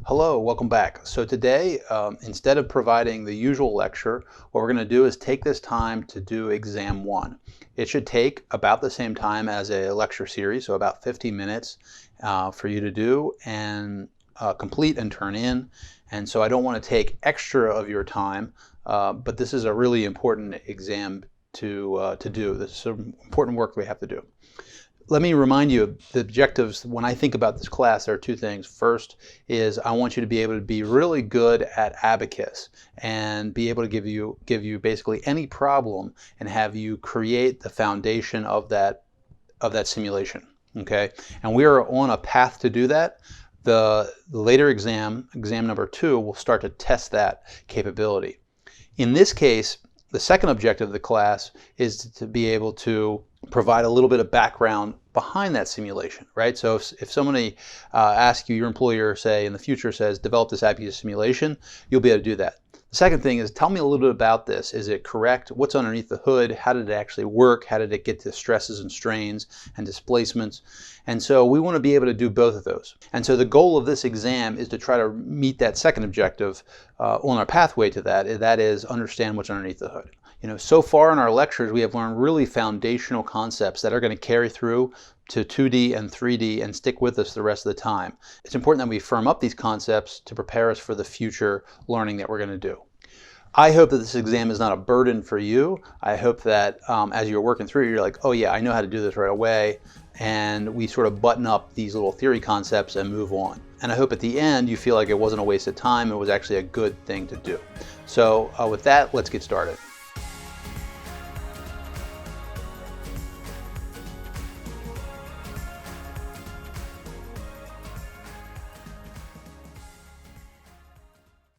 Hello, welcome back. So today, instead of providing the usual lecture, what we're going to do is take this time to do exam one. It should take about the same time as a lecture series, so about 50 minutes for you to do and complete and turn in. And so I don't want to take extra of your time, but this is a really important exam to do. This is some important work we have to do. Let me remind you of the objectives. When I think about this class, there are two things. First is I want you to be able to be really good at abacus and be able to give you basically any problem and have you create the foundation of that simulation. Okay, and we are on a path to do that. The later exam number 2, will start to test that capability. In this case, the second objective of the class is to be able to provide a little bit of background behind that simulation, right? So if somebody asks you, your employer, say in the future says, develop this abacus simulation, you'll be able to do that. The second thing is, tell me a little bit about this. Is it correct? What's underneath the hood? How did it actually work? How did it get to stresses and strains and displacements? And so we want to be able to do both of those. And so the goal of this exam is to try to meet that second objective on our pathway to that. That is, understand what's underneath the hood. You know, so far in our lectures, we have learned really foundational concepts that are going to carry through to 2D and 3D and stick with us the rest of the time. It's important that we firm up these concepts to prepare us for the future learning that we're going to do. I hope that this exam is not a burden for you. I hope that as you're working through, you're like, oh yeah, I know how to do this right away. And we sort of button up these little theory concepts and move on. And I hope at the end you feel like it wasn't a waste of time. It was actually a good thing to do. So with that, let's get started.